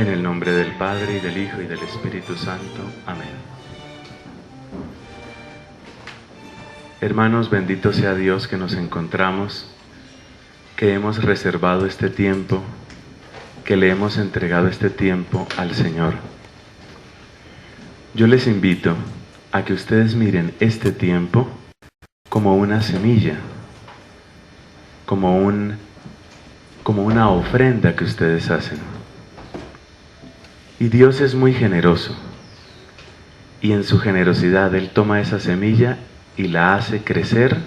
En el nombre del Padre, y del Hijo, y del Espíritu Santo. Amén. Hermanos, bendito sea Dios que nos encontramos, que hemos reservado este tiempo, que le hemos entregado este tiempo al Señor. Yo les invito a que ustedes miren este tiempo como una semilla, como una ofrenda que ustedes hacen. Y Dios es muy generoso, y en su generosidad Él toma esa semilla y la hace crecer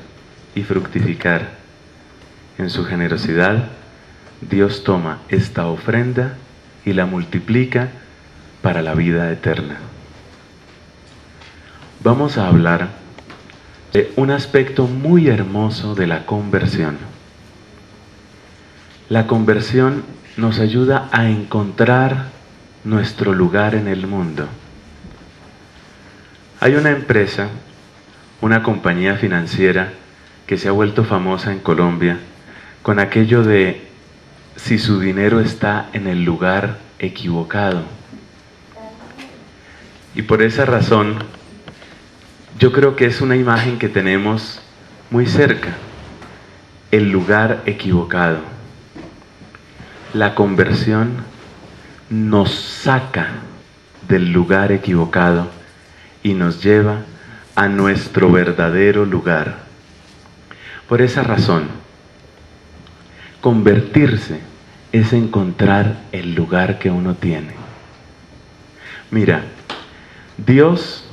y fructificar. En su generosidad, Dios toma esta ofrenda y la multiplica para la vida eterna. Vamos a hablar de un aspecto muy hermoso de la conversión. La conversión nos ayuda a encontrar nuestro lugar en el mundo. Hay una empresa, una compañía financiera que se ha vuelto famosa en Colombia con aquello de si su dinero está en el lugar equivocado. Y por esa razón, yo creo que es una imagen que tenemos muy cerca, el lugar equivocado. La conversión nos saca del lugar equivocado y nos lleva a nuestro verdadero lugar. Por esa razón, convertirse es encontrar el lugar que uno tiene. Mira, Dios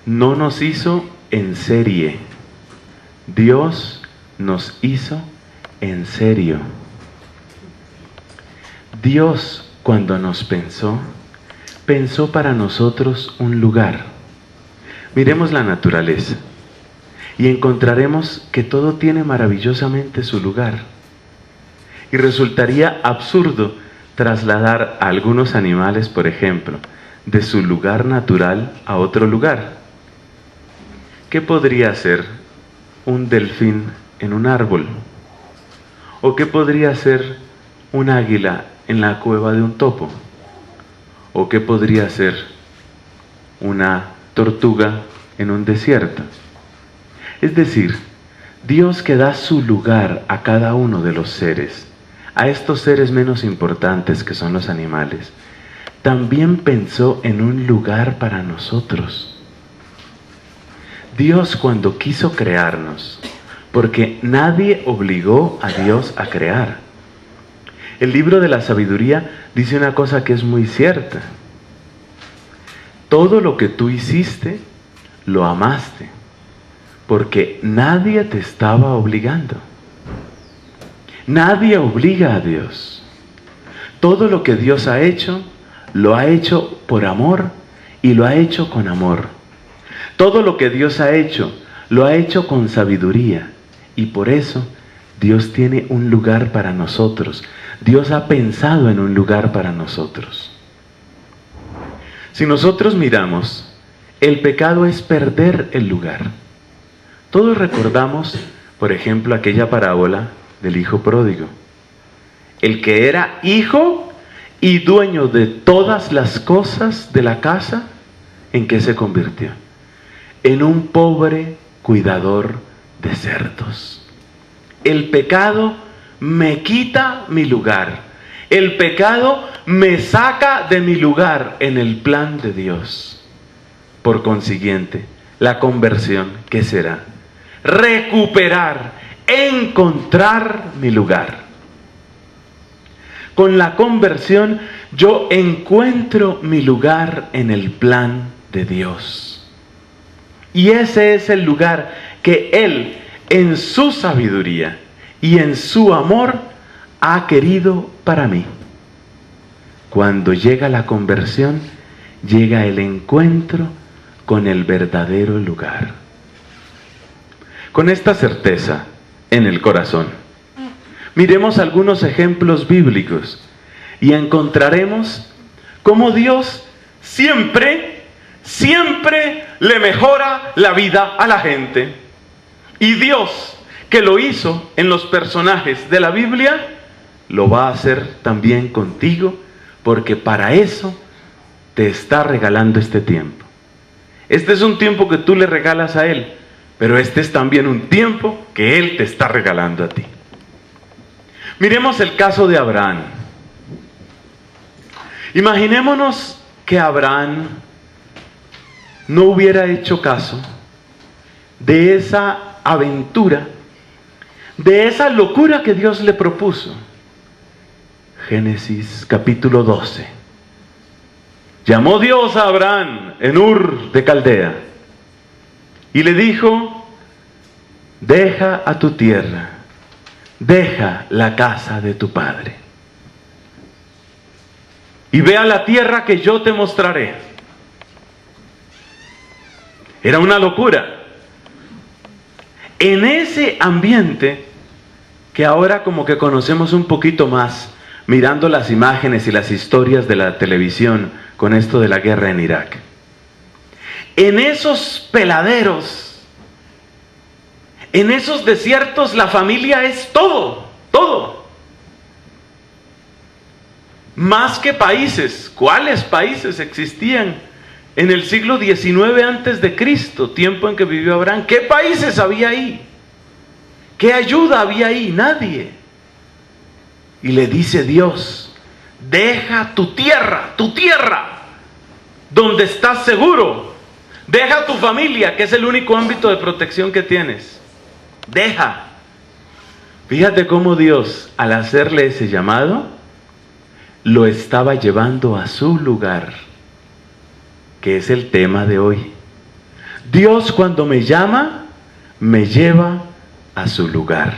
no nos hizo en serie, Dios nos hizo en serio. Dios, cuando nos pensó para nosotros un lugar. Miremos la naturaleza y encontraremos que todo tiene maravillosamente su lugar. Y resultaría absurdo trasladar a algunos animales, por ejemplo, de su lugar natural a otro lugar. ¿Qué podría ser un delfín en un árbol? ¿O qué podría ser un águila en la cueva de un topo? ¿O qué podría ser una tortuga en un desierto? Es decir, Dios que da su lugar a cada uno de los seres, a estos seres menos importantes que son los animales, también pensó en un lugar para nosotros. Dios, cuando quiso crearnos, porque nadie obligó a Dios a crear. El libro de la sabiduría dice una cosa que es muy cierta. Todo lo que tú hiciste, lo amaste, porque nadie te estaba obligando. Nadie obliga a Dios. Todo lo que Dios ha hecho, lo ha hecho por amor y lo ha hecho con amor. Todo lo que Dios ha hecho, lo ha hecho con sabiduría, y por eso Dios tiene un lugar para nosotros. Dios ha pensado en un lugar para nosotros. Si nosotros miramos, el pecado es perder el lugar. Todos recordamos, por ejemplo, aquella parábola del hijo pródigo. El que era hijo y dueño de todas las cosas de la casa, ¿en qué se convirtió? En un pobre cuidador de cerdos. El pecado me quita mi lugar. El pecado me saca de mi lugar en el plan de Dios. Por consiguiente, la conversión, ¿qué será? Recuperar, encontrar mi lugar. Con la conversión yo encuentro mi lugar en el plan de Dios. Y ese es el lugar que Él, en su sabiduría y en su amor, ha querido para mí. Cuando llega la conversión, llega el encuentro con el verdadero lugar. Con esta certeza en el corazón, miremos algunos ejemplos bíblicos y encontraremos cómo Dios siempre le mejora la vida a la gente. Y Dios, que lo hizo en los personajes de la Biblia, lo va a hacer también contigo, porque para eso te está regalando este tiempo. Este es un tiempo que tú le regalas a Él, pero este es también un tiempo que Él te está regalando a ti. Miremos el caso de Abraham. Imaginémonos que Abraham no hubiera hecho caso de esa aventura, de esa locura que Dios le propuso. Génesis capítulo 12. Llamó Dios a Abraham en Ur de Caldea y le dijo: deja a tu tierra, deja la casa de tu padre y ve a la tierra que yo te mostraré. Era una locura. En ese ambiente que ahora como que conocemos un poquito más, mirando las imágenes y las historias de la televisión con esto de la guerra en Irak. En esos peladeros, en esos desiertos, la familia es todo, todo. Más que países. ¿Cuáles países existían en el siglo XIX antes de Cristo, tiempo en que vivió Abraham? ¿Qué países había ahí? ¿Qué ayuda había ahí? Nadie. Y le dice Dios: deja tu tierra, donde estás seguro. Deja tu familia, que es el único ámbito de protección que tienes. Deja. Fíjate cómo Dios, al hacerle ese llamado, lo estaba llevando a su lugar, que es el tema de hoy. Dios, cuando me llama, me lleva a su lugar.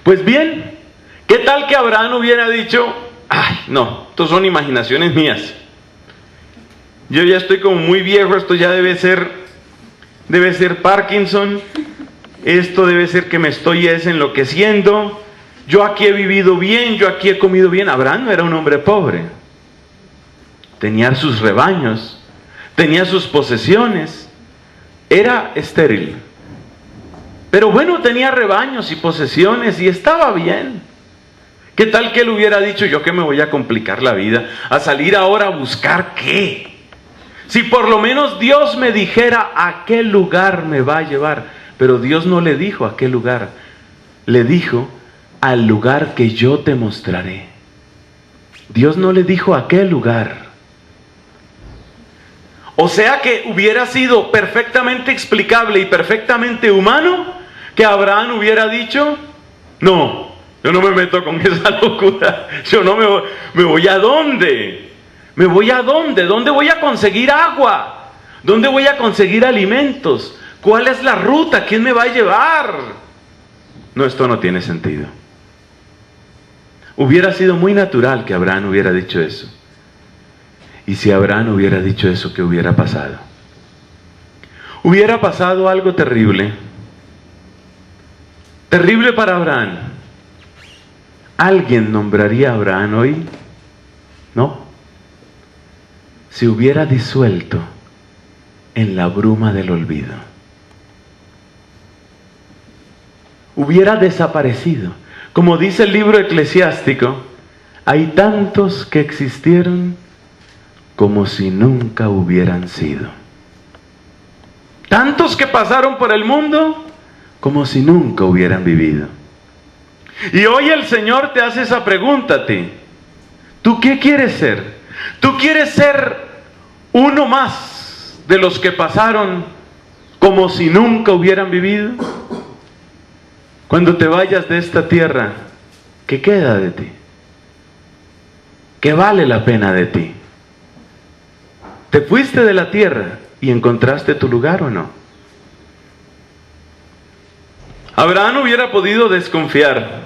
Pues bien, ¿qué tal que Abraham hubiera dicho: ay, no, esto son imaginaciones mías, yo ya estoy como muy viejo, esto ya debe ser Parkinson, esto debe ser que me estoy enloqueciendo, yo aquí he vivido bien, yo aquí he comido bien? Abraham no era un hombre pobre, tenía sus rebaños, tenía sus posesiones, era estéril, pero bueno, tenía rebaños y posesiones y estaba bien. ¿Qué tal que él hubiera dicho: yo que me voy a complicar la vida, a salir ahora a buscar qué? Si por lo menos Dios me dijera a qué lugar me va a llevar. Pero Dios no le dijo a qué lugar, le dijo: al lugar que yo te mostraré. Dios no le dijo a qué lugar. O sea que hubiera sido perfectamente explicable y perfectamente humano que Abraham hubiera dicho: no, yo no me meto con esa locura, yo no me voy a dónde. ¿Me voy a dónde? ¿Dónde voy a conseguir agua? ¿Dónde voy a conseguir alimentos? ¿Cuál es la ruta? ¿Quién me va a llevar? No, esto no tiene sentido. Hubiera sido muy natural que Abraham hubiera dicho eso. Y si Abraham hubiera dicho eso, ¿qué hubiera pasado? Hubiera pasado algo terrible. Terrible para Abraham. ¿Alguien nombraría a Abraham hoy? No. Se hubiera disuelto en la bruma del olvido. Hubiera desaparecido. Como dice el libro eclesiástico, hay tantos que existieron como si nunca hubieran sido. Tantos que pasaron por el mundo como si nunca hubieran vivido. Y hoy el Señor te hace esa pregunta a ti. ¿Tú qué quieres ser? ¿Tú quieres ser uno más de los que pasaron como si nunca hubieran vivido? Cuando te vayas de esta tierra, ¿qué queda de ti? ¿Qué vale la pena de ti? ¿Te fuiste de la tierra y encontraste tu lugar o no? Abraham hubiera podido desconfiar.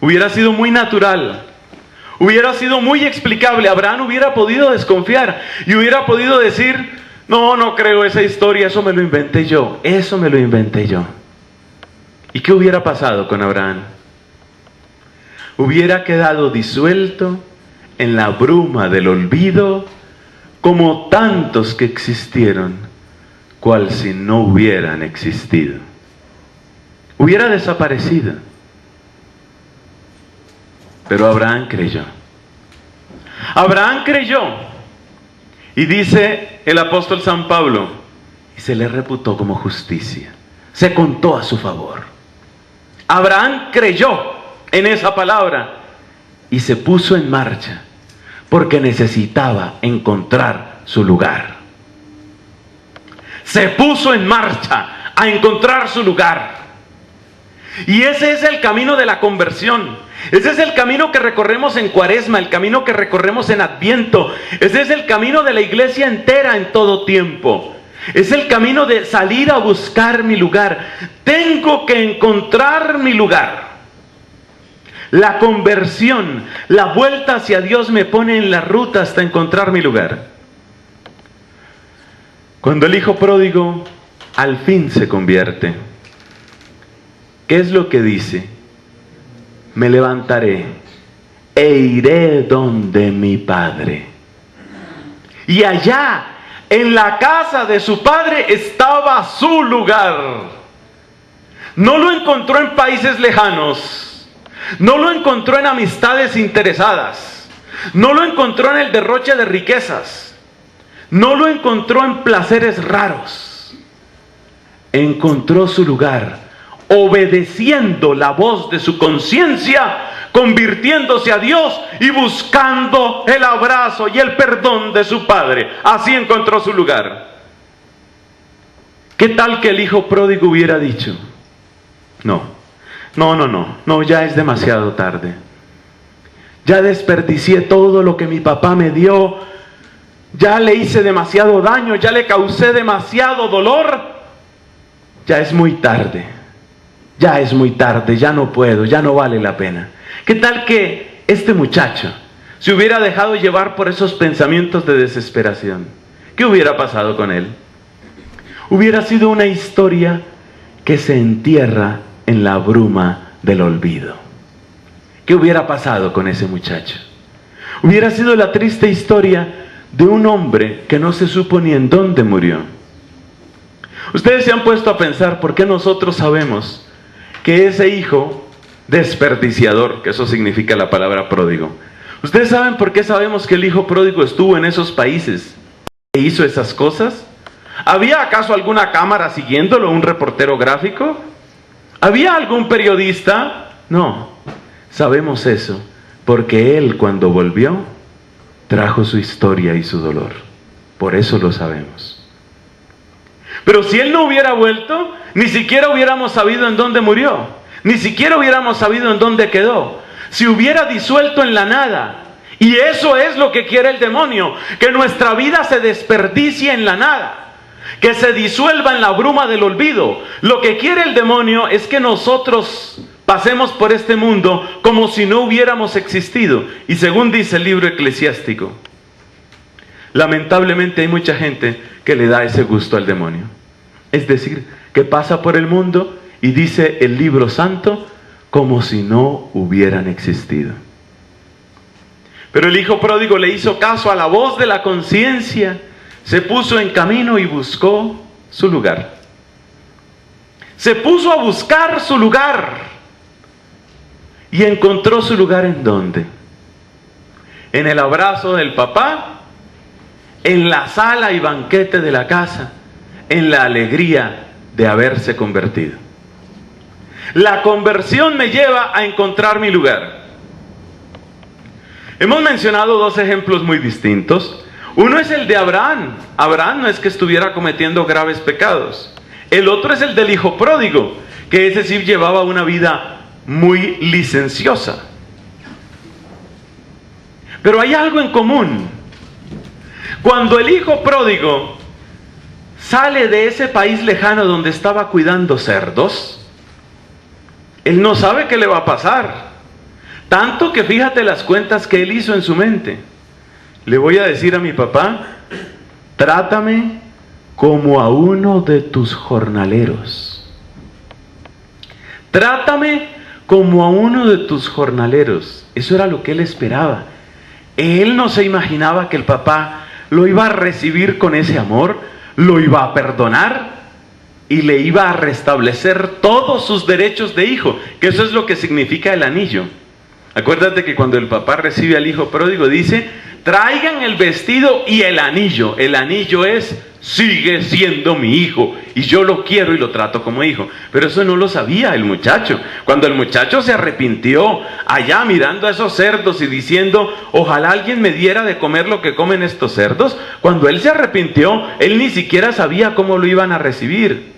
Hubiera sido muy natural. Hubiera sido muy explicable. Abraham hubiera podido desconfiar y hubiera podido decir: no, no creo esa historia, eso me lo inventé yo. Eso me lo inventé yo. ¿Y qué hubiera pasado con Abraham? Hubiera quedado disuelto en la bruma del olvido, como tantos que existieron, cual si no hubieran existido. Hubiera desaparecido. Pero Abraham creyó. Abraham creyó, y dice el apóstol San Pablo, y se le reputó como justicia, se contó a su favor. Abraham creyó en esa palabra y se puso en marcha porque necesitaba encontrar su lugar. Se puso en marcha a encontrar su lugar. Y ese es el camino de la conversión. Ese es el camino que recorremos en Cuaresma, el camino que recorremos en Adviento. Ese es el camino de la iglesia entera en todo tiempo. Es el camino de salir a buscar mi lugar. Tengo que encontrar mi lugar. La conversión, la vuelta hacia Dios me pone en la ruta hasta encontrar mi lugar. Cuando el hijo pródigo al fin se convierte, ¿qué es lo que dice? Me levantaré e iré donde mi padre. Y allá, en la casa de su padre, estaba su lugar. No lo encontró en países lejanos. No lo encontró en amistades interesadas. No lo encontró en el derroche de riquezas. No lo encontró en placeres raros. Encontró su lugar obedeciendo la voz de su conciencia, convirtiéndose a Dios y buscando el abrazo y el perdón de su padre. Así encontró su lugar. ¿Qué tal que el hijo pródigo hubiera dicho? No, ya es demasiado tarde. Ya desperdicié todo lo que mi papá me dio. Ya le hice demasiado daño, ya le causé demasiado dolor. Ya es muy tarde. Ya es muy tarde, ya no puedo, ya no vale la pena. ¿Qué tal que este muchacho se hubiera dejado llevar por esos pensamientos de desesperación? ¿Qué hubiera pasado con él? Hubiera sido una historia que se entierra en la bruma del olvido. ¿Qué hubiera pasado con ese muchacho? Hubiera sido la triste historia de un hombre que no se supo ni en dónde murió. Ustedes se han puesto a pensar por qué nosotros sabemos que ese hijo desperdiciador, que eso significa la palabra pródigo. ¿Ustedes saben por qué sabemos que el hijo pródigo estuvo en esos países e hizo esas cosas? ¿Había acaso alguna cámara siguiéndolo, un reportero gráfico? ¿Había algún periodista? No, sabemos eso porque él, cuando volvió, trajo su historia y su dolor. Por eso lo sabemos. Pero si él no hubiera vuelto, ni siquiera hubiéramos sabido en dónde murió, ni siquiera hubiéramos sabido en dónde quedó. Si hubiera disuelto en la nada. Y eso es lo que quiere el demonio, que nuestra vida se desperdicie en la nada, que se disuelva en la bruma del olvido. Lo que quiere el demonio es que nosotros pasemos por este mundo como si no hubiéramos existido. Y según dice el libro eclesiástico, lamentablemente hay mucha gente que le da ese gusto al demonio. Es decir, que pasa por el mundo y dice el libro santo como si no hubieran existido. Pero el hijo pródigo le hizo caso a la voz de la conciencia, se puso en camino y buscó su lugar. Se puso a buscar su lugar y encontró su lugar ¿en dónde? En el abrazo del papá, en la sala y banquete de la casa, en la alegría de haberse convertido. La conversión me lleva a encontrar mi lugar. Hemos mencionado dos ejemplos muy distintos. Uno es el de Abraham. Abraham no es que estuviera cometiendo graves pecados. El otro es el del hijo pródigo, que ese sí llevaba una vida muy licenciosa. Pero hay algo en común. Cuando el hijo pródigo sale de ese país lejano donde estaba cuidando cerdos, él no sabe qué le va a pasar. Tanto que fíjate las cuentas que él hizo en su mente. Le voy a decir a mi papá, trátame como a uno de tus jornaleros. Trátame como a uno de tus jornaleros. Eso era lo que él esperaba. Él no se imaginaba que el papá lo iba a recibir con ese amor, lo iba a perdonar y le iba a restablecer todos sus derechos de hijo, que eso es lo que significa el anillo. Acuérdate que cuando el papá recibe al hijo pródigo dice, traigan el vestido y el anillo. El anillo es, sigue siendo mi hijo y yo lo quiero y lo trato como hijo. Pero eso no lo sabía el muchacho. Cuando el muchacho se arrepintió allá mirando a esos cerdos y diciendo, ojalá alguien me diera de comer lo que comen estos cerdos, cuando él se arrepintió, él ni siquiera sabía cómo lo iban a recibir.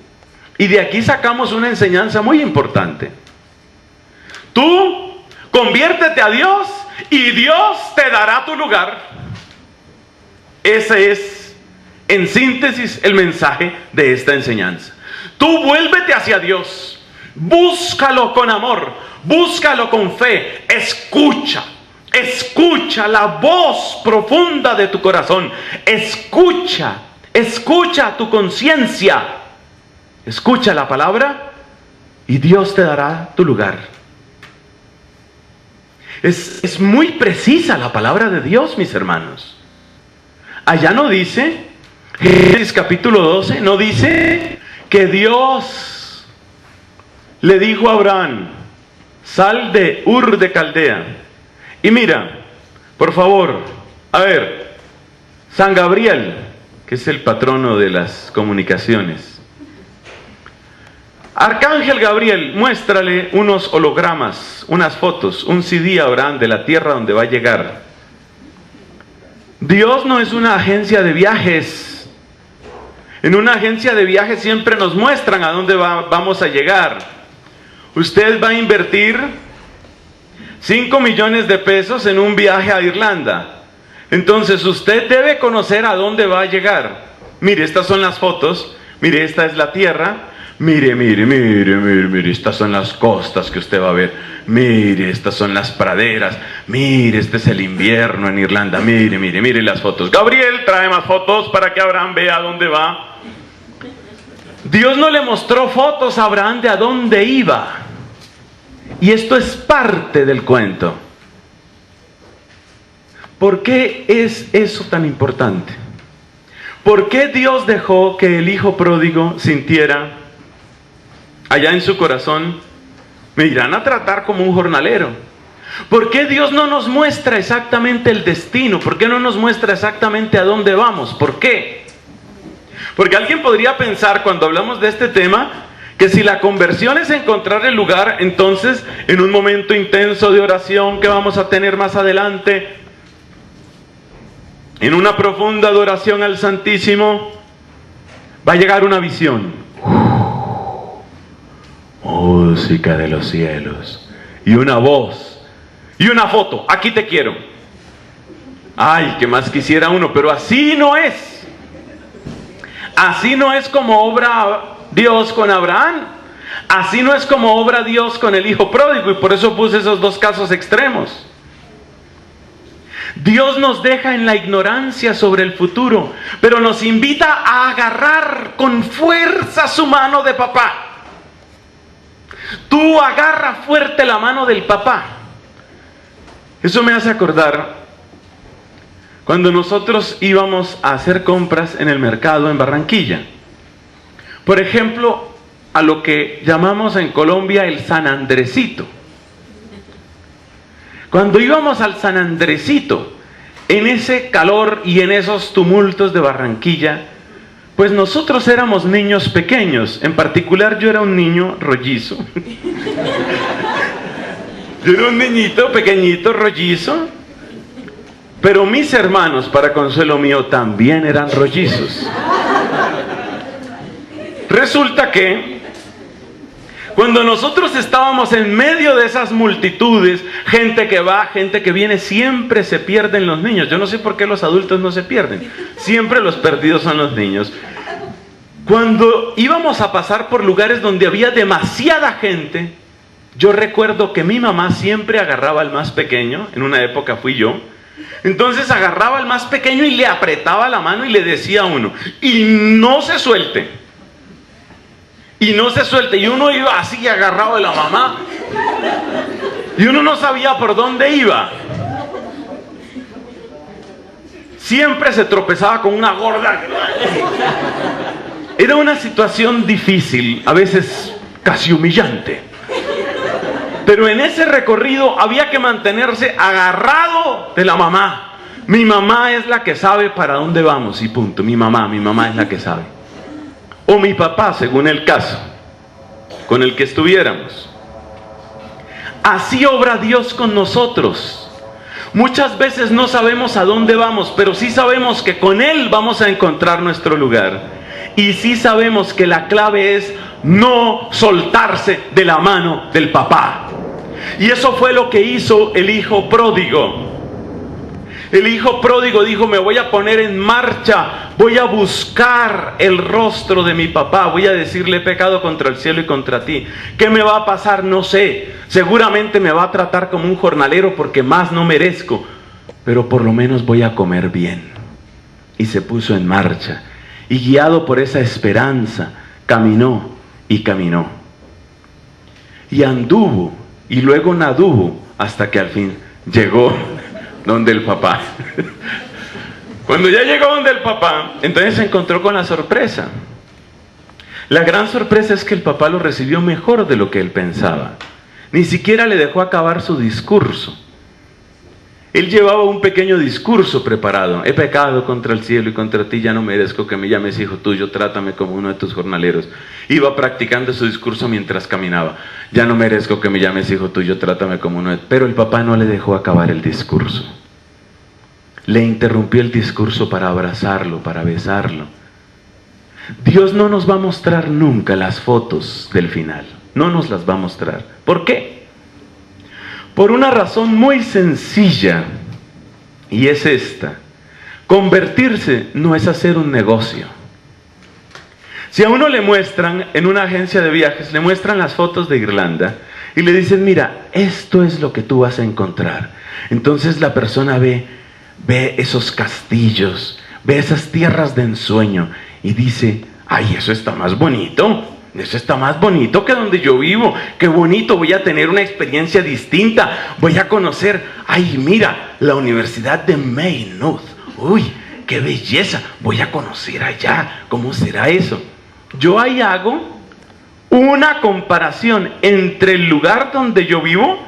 Y de aquí sacamos una enseñanza muy importante. Tú conviértete a Dios y Dios te dará tu lugar. Ese es, en síntesis, el mensaje de esta enseñanza. Tú vuélvete hacia Dios, búscalo con amor, búscalo con fe, escucha la voz profunda de tu corazón, escucha tu conciencia, escucha la palabra y Dios te dará tu lugar. Es muy precisa la palabra de Dios, mis hermanos. Allá no dice, Génesis capítulo 12, no dice que Dios le dijo a Abraham, sal de Ur de Caldea. Y mira, por favor, a ver, San Gabriel, que es el patrono de las comunicaciones. Arcángel Gabriel, muéstrale unos hologramas, unas fotos, un CD a Abraham de la tierra donde va a llegar. Dios no es una agencia de viajes. En una agencia de viajes siempre nos muestran a dónde vamos a llegar. Usted va a invertir 5 millones de pesos en un viaje a Irlanda. Entonces usted debe conocer a dónde va a llegar. Mire, estas son las fotos. Mire, esta es la tierra. Mire, estas son las costas que usted va a ver. Mire, estas son las praderas. Mire, este es el invierno en Irlanda. Mire las fotos. Gabriel, trae más fotos para que Abraham vea a dónde va. Dios no le mostró fotos a Abraham de a dónde iba. Y esto es parte del cuento. ¿Por qué es eso tan importante? ¿Por qué Dios dejó que el hijo pródigo sintiera allá en su corazón, me irán a tratar como un jornalero? ¿Por qué Dios no nos muestra exactamente el destino? ¿Por qué no nos muestra exactamente a dónde vamos? ¿Por qué? Porque alguien podría pensar cuando hablamos de este tema, que si la conversión es encontrar el lugar, entonces en un momento intenso de oración que vamos a tener más adelante, en una profunda adoración al Santísimo, va a llegar una visión. Música de los cielos y una voz y una foto, aquí te quiero. Ay, que más quisiera uno, pero así no es como obra Dios con Abraham, así no es como obra Dios con el hijo pródigo, y por eso puse esos dos casos extremos. Dios nos deja en la ignorancia sobre el futuro, pero nos invita a agarrar con fuerza su mano de papá. Tú agarra fuerte la mano del papá. Eso me hace acordar cuando nosotros íbamos a hacer compras en el mercado en Barranquilla. Por ejemplo, a lo que llamamos en Colombia el San Andresito. Cuando íbamos al San Andresito, en ese calor y en esos tumultos de Barranquilla, pues nosotros éramos niños pequeños. En particular yo era un niño rollizo. Yo era un niñito pequeñito, rollizo. Pero mis hermanos, para consuelo mío, también eran rollizos. Resulta que cuando nosotros estábamos en medio de esas multitudes, gente que va, gente que viene, siempre se pierden los niños. Yo no sé por qué los adultos no se pierden. Siempre los perdidos son los niños. Cuando íbamos a pasar por lugares donde había demasiada gente, yo recuerdo que mi mamá siempre agarraba al más pequeño. En una época fui yo. Entonces agarraba al más pequeño y le apretaba la mano y le decía a uno, y no se suelte. Y no se suelte. Y uno iba así agarrado de la mamá. Y uno no sabía por dónde iba. Siempre se tropezaba con una gorda. Era una situación difícil, a veces casi humillante. Pero en ese recorrido había que mantenerse agarrado de la mamá. Mi mamá es la que sabe para dónde vamos y punto. Mi mamá es la que sabe. O mi papá, según el caso con el que estuviéramos. Así obra Dios con nosotros. Muchas veces no sabemos a dónde vamos, pero sí sabemos que con Él vamos a encontrar nuestro lugar. Y sí sabemos que la clave es no soltarse de la mano del papá. Y eso fue lo que hizo el hijo pródigo. El hijo pródigo dijo: me voy a poner en marcha, voy a buscar el rostro de mi papá, voy a decirle: he pecado contra el cielo y contra ti. ¿Qué me va a pasar? No sé. Seguramente me va a tratar como un jornalero porque más no merezco, pero por lo menos voy a comer bien. Y se puso en marcha, y guiado por esa esperanza, caminó y caminó. Y anduvo, y luego naduvo, hasta que al fin llegó donde el papá. Cuando ya llegó donde el papá, entonces se encontró con la sorpresa. La gran sorpresa es que el papá lo recibió mejor de lo que él pensaba. Ni siquiera le dejó acabar su discurso. Él llevaba un pequeño discurso preparado. He pecado contra el cielo y contra ti, ya no merezco que me llames hijo tuyo, trátame como uno de tus jornaleros. Iba practicando su discurso mientras caminaba. Ya no merezco que me llames hijo tuyo, trátame como uno de... Pero el papá no le dejó acabar el discurso. Le interrumpió el discurso para abrazarlo, para besarlo. Dios no nos va a mostrar nunca las fotos del final. No nos las va a mostrar. ¿Por qué? Por una razón muy sencilla, y es esta: convertirse no es hacer un negocio. Si a uno le muestran en una agencia de viajes, le muestran las fotos de Irlanda y le dicen: mira, esto es lo que tú vas a encontrar. Entonces la persona ve esos castillos, ve esas tierras de ensueño y dice: ay, eso está más bonito. Eso está más bonito que donde yo vivo. Qué bonito, voy a tener una experiencia distinta. Voy a conocer, ay, mira, la Universidad de Maynooth. Uy, qué belleza. Voy a conocer allá. ¿Cómo será eso? Yo ahí hago una comparación entre el lugar donde yo vivo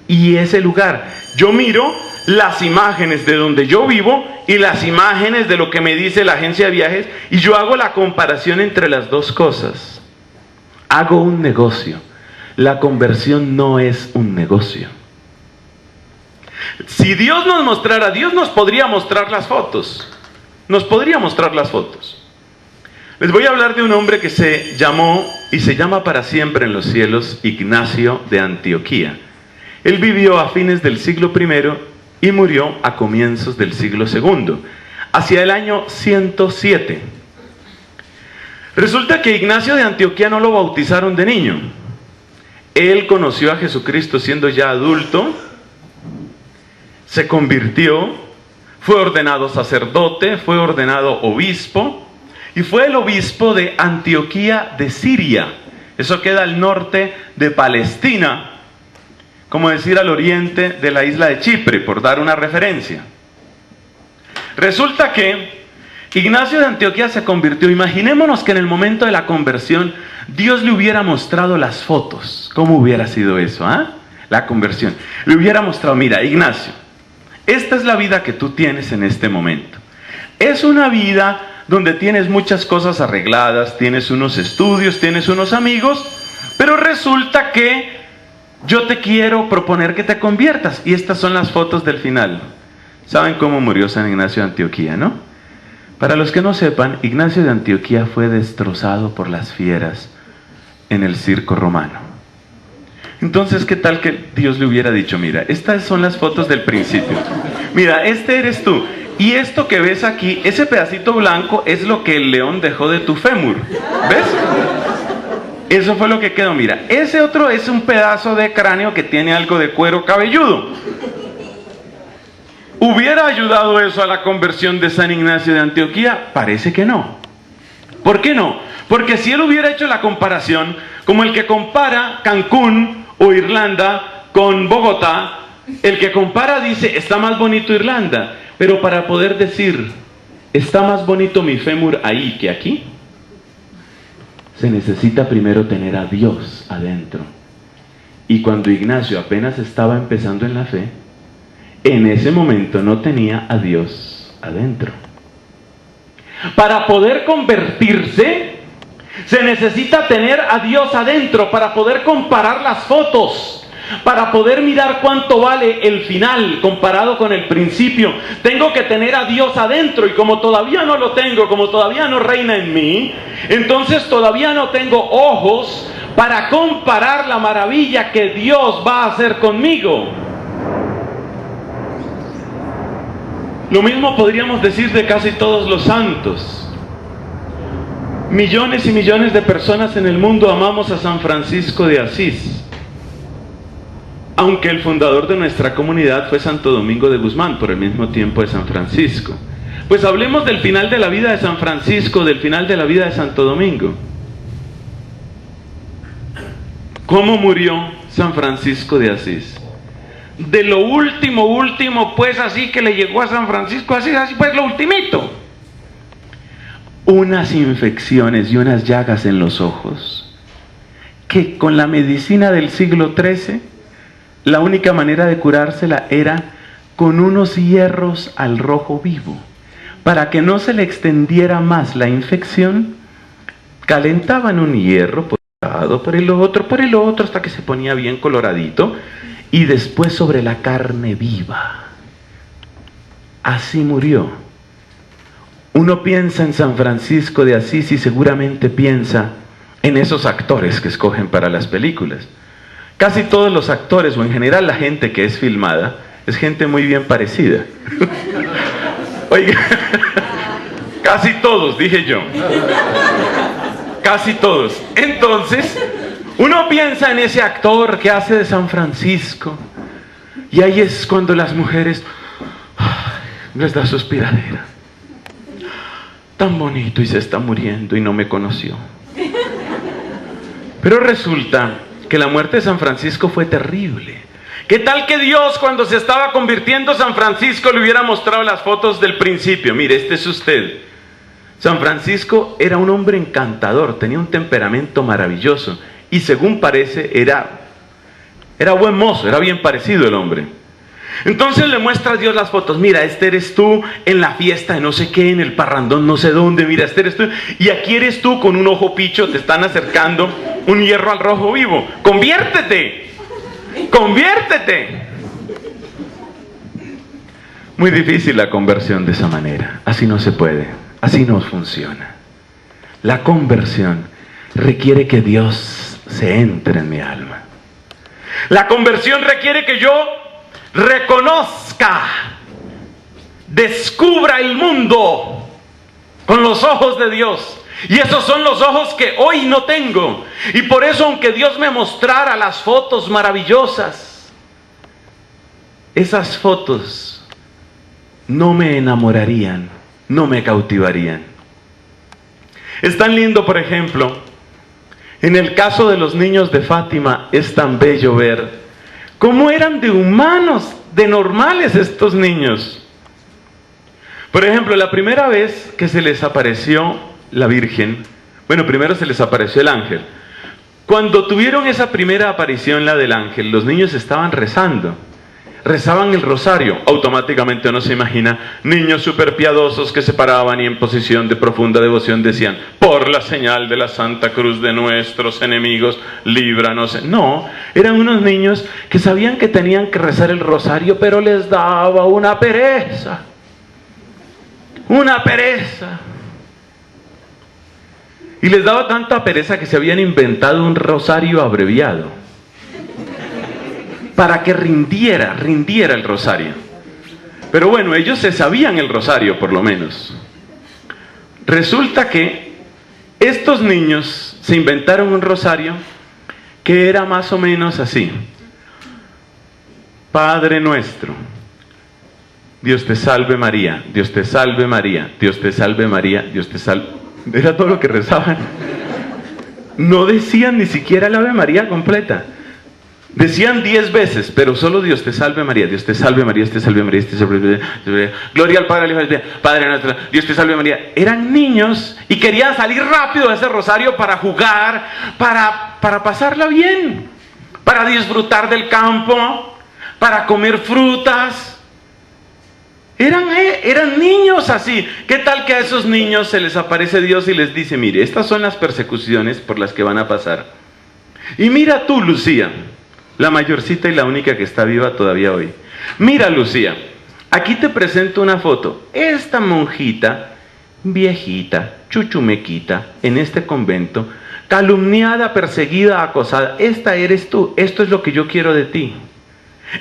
y ese lugar. Yo miro las imágenes de donde yo vivo y las imágenes de lo que me dice la agencia de viajes, y yo hago la comparación entre las dos cosas. Hago un negocio. La conversión no es un negocio. Si Dios nos mostrara, Dios nos podría mostrar las fotos. Nos podría mostrar las fotos. Les voy a hablar de un hombre que se llamó y se llama para siempre en los cielos Ignacio de Antioquía. Él vivió a fines del siglo I y murió a comienzos del siglo II, hacia el año 107. Resulta que Ignacio de Antioquía no lo bautizaron de niño. Él conoció a Jesucristo siendo ya adulto, se convirtió, fue ordenado sacerdote, fue ordenado obispo, y fue el obispo de Antioquía de Siria. Eso queda al norte de Palestina, como decir al oriente de la isla de Chipre, por dar una referencia. Resulta que Ignacio de Antioquía se convirtió. Imaginémonos que en el momento de la conversión Dios le hubiera mostrado las fotos. ¿Cómo hubiera sido eso? La conversión. Le hubiera mostrado: mira, Ignacio, esta es la vida que tú tienes en este momento. Es una vida donde tienes muchas cosas arregladas, tienes unos estudios, tienes unos amigos, pero resulta que yo te quiero proponer que te conviertas. Y estas son las fotos del final. ¿Saben cómo murió San Ignacio de Antioquía, no? Para los que no sepan, Ignacio de Antioquía fue destrozado por las fieras en el circo romano. Entonces, ¿qué tal que Dios le hubiera dicho: mira, estas son las fotos del principio. Mira, este eres tú. Y esto que ves aquí, ese pedacito blanco es lo que el león dejó de tu fémur. ¿Ves? Eso fue lo que quedó. Mira, ese otro es un pedazo de cráneo que tiene algo de cuero cabelludo. ¿Hubiera ayudado eso a la conversión de San Ignacio de Antioquía? Parece que no. ¿Por qué no? Porque si él hubiera hecho la comparación, como el que compara Cancún o Irlanda con Bogotá, el que compara dice: está más bonito Irlanda. Pero para poder decir: está más bonito mi fémur ahí que aquí, se necesita primero tener a Dios adentro. Y cuando Ignacio apenas estaba empezando en la fe, en ese momento no tenía a Dios adentro. Para poder convertirse, se necesita tener a Dios adentro para poder comparar las fotos, para poder mirar cuánto vale el final comparado con el principio. Tengo que tener a Dios adentro, y como todavía no lo tengo, como todavía no reina en mí, entonces todavía no tengo ojos para comparar la maravilla que Dios va a hacer conmigo. Lo mismo podríamos decir de casi todos los santos. Millones y millones de personas en el mundo amamos a San Francisco de Asís, aunque el fundador de nuestra comunidad fue Santo Domingo de Guzmán, por el mismo tiempo de San Francisco. Pues hablemos del final de la vida de San Francisco, del final de la vida de Santo Domingo. ¿Cómo murió San Francisco de Asís? De lo último, pues así que le llegó a San Francisco, así pues lo ultimito. Unas infecciones y unas llagas en los ojos, que con la medicina del siglo XIII, la única manera de curársela era con unos hierros al rojo vivo. Para que no se le extendiera más la infección, calentaban un hierro por un lado, por el otro, hasta que se ponía bien coloradito, y después sobre la carne viva. Así murió. Uno piensa en San Francisco de Asís y seguramente piensa en esos actores que escogen para las películas. Casi todos los actores, o en general la gente que es filmada, es gente muy bien parecida. Oiga, casi todos, dije yo. Casi todos. Entonces, uno piensa en ese actor que hace de San Francisco, y ahí es cuando las mujeres les da suspiradera. Tan bonito y se está muriendo y no me conoció. Pero resulta que la muerte de San Francisco fue terrible. ¿Qué tal que Dios, cuando se estaba convirtiendo San Francisco, le hubiera mostrado las fotos del principio? Mire, este es usted. San Francisco era un hombre encantador, tenía un temperamento maravilloso y según parece era buen mozo, era bien parecido el hombre. Entonces le muestra a Dios las fotos. Mira, este eres tú en la fiesta de no sé qué, en el parrandón no sé dónde. Mira, este eres tú. Y aquí eres tú con un ojo picho, te están acercando un hierro al rojo vivo. ¡Conviértete! ¡Conviértete! Muy difícil la conversión de esa manera. Así no se puede. Así no funciona. La conversión requiere que Dios se entre en mi alma. La conversión requiere que yo reconozca, descubra el mundo con los ojos de Dios. Y esos son los ojos que hoy no tengo. Y por eso, aunque Dios me mostrara las fotos maravillosas, esas fotos no me enamorarían, no me cautivarían. Es tan lindo, por ejemplo, en el caso de los niños de Fátima, es tan bello ver cómo eran de humanos, de normales estos niños. Por ejemplo, la primera vez que se les apareció la Virgen, bueno, primero se les apareció el ángel. Cuando tuvieron esa primera aparición, la del ángel, los niños estaban rezando. Rezaban el rosario. Automáticamente uno se imagina niños súper piadosos que se paraban y en posición de profunda devoción decían: por la señal de la Santa Cruz de nuestros enemigos, líbranos. No, eran unos niños que sabían que tenían que rezar el rosario, pero les daba una pereza. Una pereza. Y les daba tanta pereza que se habían inventado un rosario abreviado para que rindiera el rosario. Pero bueno, ellos se sabían el rosario por lo menos. Resulta que estos niños se inventaron un rosario que era más o menos así: Padre nuestro, Dios te salve María, Dios te salve María, Dios te salve María, Dios te salve. Era todo lo que rezaban. No decían ni siquiera la Ave María completa. Decían 10 veces, pero solo Dios te salve María, Dios te salve María, Dios te salve María, Dios te salve María, gloria al Padre, al Hijo, al Espíritu, Padre nuestro, Dios te salve María. Eran niños y querían salir rápido de ese rosario para jugar, para pasarla bien, para disfrutar del campo, para comer frutas. Eran niños así. ¿Qué tal que a esos niños se les aparece Dios y les dice, mire, estas son las persecuciones por las que van a pasar? Y mira tú, Lucía, la mayorcita y la única que está viva todavía hoy. Mira, Lucía, aquí te presento una foto. Esta monjita, viejita, chuchumequita, en este convento, calumniada, perseguida, acosada. Esta eres tú. Esto es lo que yo quiero de ti.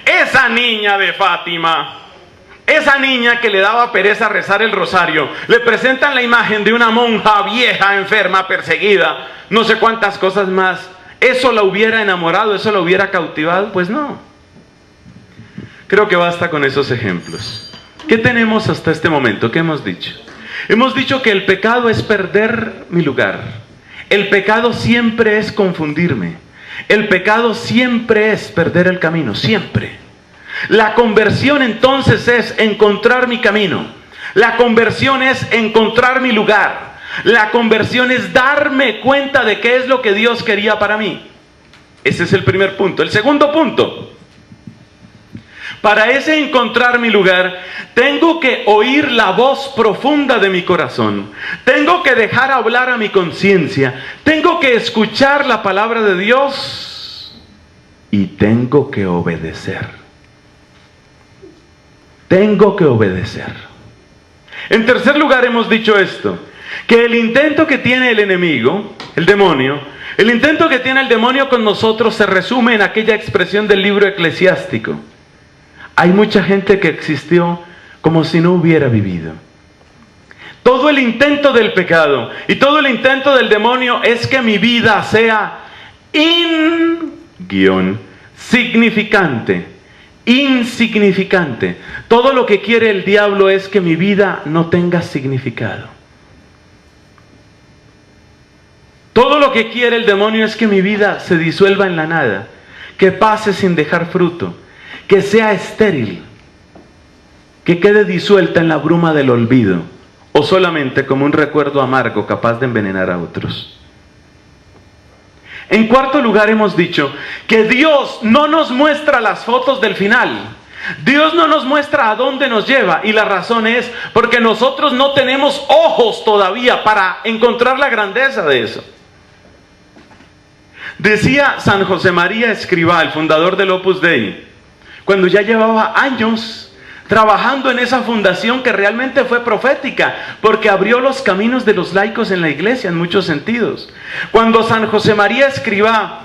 Esa niña de Fátima, esa niña que le daba pereza rezar el rosario, le presentan la imagen de una monja vieja, enferma, perseguida, no sé cuántas cosas más. ¿Eso la hubiera enamorado? ¿Eso la hubiera cautivado? Pues no. Creo que basta con esos ejemplos. ¿Qué tenemos hasta este momento? ¿Qué hemos dicho? Hemos dicho que el pecado es perder mi lugar. El pecado siempre es confundirme. El pecado siempre es perder el camino, siempre. La conversión entonces es encontrar mi camino. La conversión es encontrar mi lugar. La conversión es darme cuenta de qué es lo que Dios quería para mí. Ese es el primer punto. El segundo punto. Para ese encontrar mi lugar, tengo que oír la voz profunda de mi corazón. Tengo que dejar hablar a mi conciencia. Tengo que escuchar la palabra de Dios. Y tengo que obedecer. Tengo que obedecer. En tercer lugar hemos dicho esto, que el intento que tiene el enemigo, el demonio, el intento que tiene el demonio con nosotros se resume en aquella expresión del libro eclesiástico. Hay mucha gente que existió como si no hubiera vivido. Todo el intento del pecado y todo el intento del demonio es que mi vida sea insignificante. Todo lo que quiere el diablo es que mi vida no tenga significado. Todo lo que quiere el demonio es que mi vida se disuelva en la nada, que pase sin dejar fruto, que sea estéril, que quede disuelta en la bruma del olvido, o solamente como un recuerdo amargo capaz de envenenar a otros. En cuarto lugar hemos dicho que Dios no nos muestra las fotos del final. Dios no nos muestra a dónde nos lleva, y la razón es porque nosotros no tenemos ojos todavía para encontrar la grandeza de eso. Decía San José María Escrivá, el fundador del Opus Dei, cuando ya llevaba años trabajando en esa fundación que realmente fue profética, porque abrió los caminos de los laicos en la iglesia en muchos sentidos. Cuando San José María Escrivá,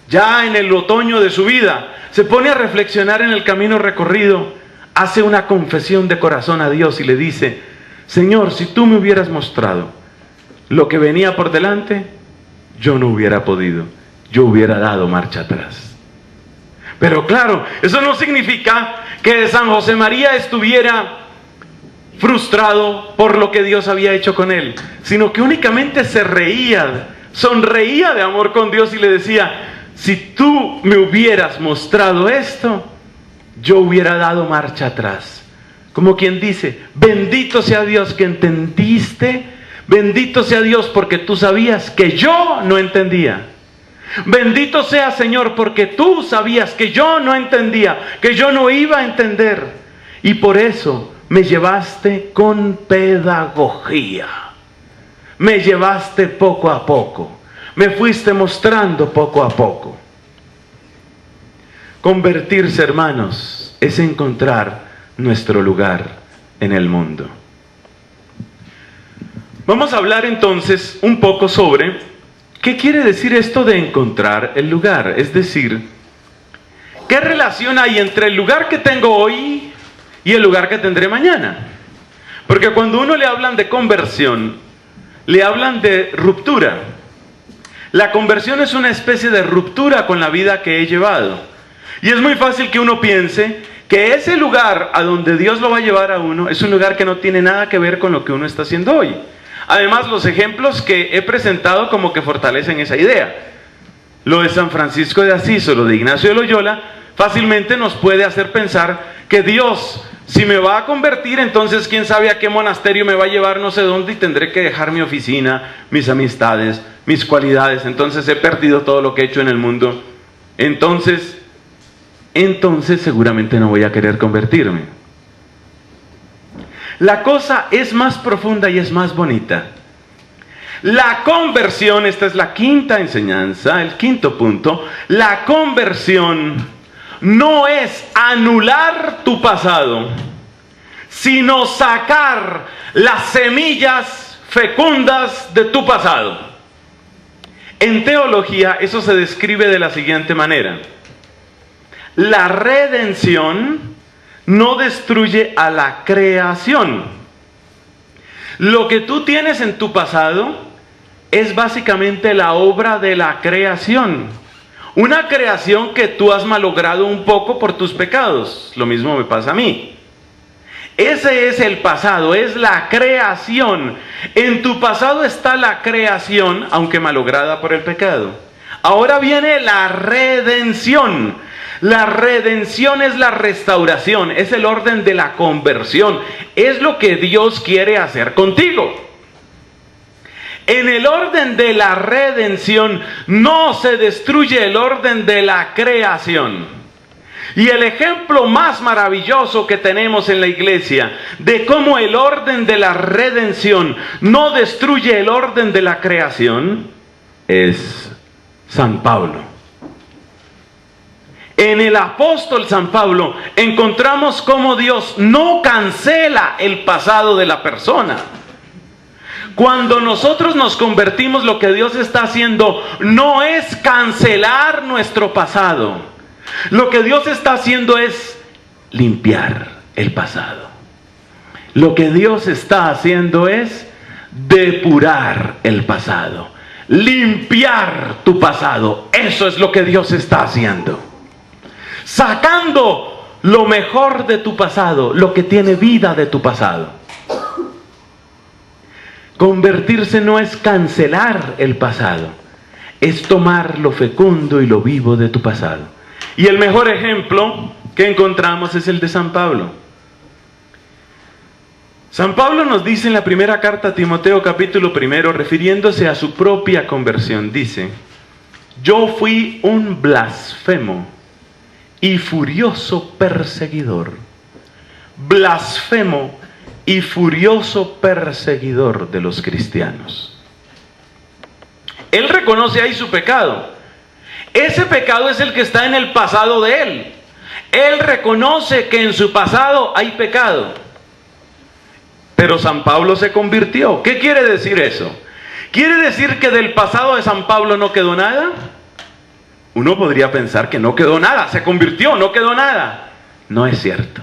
ya en el otoño de su vida, se pone a reflexionar en el camino recorrido, hace una confesión de corazón a Dios y le dice: Señor, si tú me hubieras mostrado lo que venía por delante, yo no hubiera podido, yo hubiera dado marcha atrás. Pero claro, eso no significa que San José María estuviera frustrado por lo que Dios había hecho con él, sino que únicamente se reía, sonreía de amor con Dios y le decía: si tú me hubieras mostrado esto, yo hubiera dado marcha atrás. Como quien dice: bendito sea Dios que entendiste, bendito sea Dios porque tú sabías que yo no entendía. Bendito sea, Señor, porque tú sabías que yo no entendía, que yo no iba a entender. Y por eso me llevaste con pedagogía. Me llevaste poco a poco. Me fuiste mostrando poco a poco. Convertirse, hermanos, es encontrar nuestro lugar en el mundo. Vamos a hablar entonces un poco sobre ¿qué quiere decir esto de encontrar el lugar? Es decir, ¿qué relación hay entre el lugar que tengo hoy y el lugar que tendré mañana? Porque cuando uno le hablan de conversión, le hablan de ruptura. La conversión es una especie de ruptura con la vida que he llevado. Y es muy fácil que uno piense que ese lugar a donde Dios lo va a llevar a uno es un lugar que no tiene nada que ver con lo que uno está haciendo hoy. Además, los ejemplos que he presentado como que fortalecen esa idea. Lo de San Francisco de Asís o lo de Ignacio de Loyola fácilmente nos puede hacer pensar que Dios, si me va a convertir, entonces quién sabe a qué monasterio me va a llevar no sé dónde y tendré que dejar mi oficina, mis amistades, mis cualidades. Entonces he perdido todo lo que he hecho en el mundo. Entonces seguramente no voy a querer convertirme. La cosa es más profunda y es más bonita. La conversión, esta es la quinta enseñanza, el quinto punto. La conversión no es anular tu pasado, sino sacar las semillas fecundas de tu pasado. En teología eso se describe de la siguiente manera. La redención no destruye a la creación. Lo que tú tienes en tu pasado es básicamente la obra de la creación. Una creación que tú has malogrado un poco por tus pecados. Lo mismo me pasa a mí. Ese es el pasado, es la creación. En tu pasado está la creación, aunque malograda por el pecado. Ahora viene la redención. La redención es la restauración, es el orden de la conversión. Es lo que Dios quiere hacer contigo. En el orden de la redención no se destruye el orden de la creación. Y el ejemplo más maravilloso que tenemos en la iglesia de cómo el orden de la redención no destruye el orden de la creación es San Pablo. En el apóstol San Pablo encontramos cómo Dios no cancela el pasado de la persona. Cuando nosotros nos convertimos, lo que Dios está haciendo no es cancelar nuestro pasado. Lo que Dios está haciendo es limpiar el pasado. Lo que Dios está haciendo es depurar el pasado. Limpiar tu pasado. Eso es lo que Dios está haciendo. Sacando lo mejor de tu pasado, lo que tiene vida de tu pasado. Convertirse no es cancelar el pasado, es tomar lo fecundo y lo vivo de tu pasado. Y el mejor ejemplo que encontramos es el de San Pablo. San Pablo nos dice en la primera carta a Timoteo capítulo 1, refiriéndose a su propia conversión, dice: yo fui un blasfemo y furioso perseguidor. Blasfemo y furioso perseguidor de los cristianos. Él reconoce ahí su pecado. Ese pecado es el que está en el pasado de él. Él reconoce que en su pasado hay pecado. Pero San Pablo se convirtió. ¿Qué quiere decir eso? ¿Quiere decir que del pasado de San Pablo no quedó nada? Uno podría pensar que no quedó nada, se convirtió, no quedó nada. No es cierto.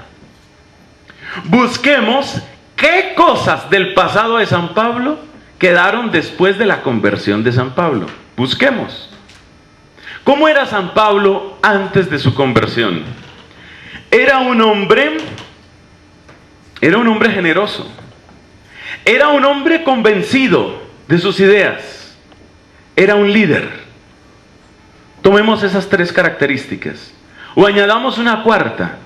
Busquemos qué cosas del pasado de San Pablo quedaron después de la conversión de San Pablo. Busquemos. ¿Cómo era San Pablo antes de su conversión? Era un hombre generoso. Era un hombre convencido de sus ideas. Era un líder. Tomemos esas tres características. O añadamos una cuarta.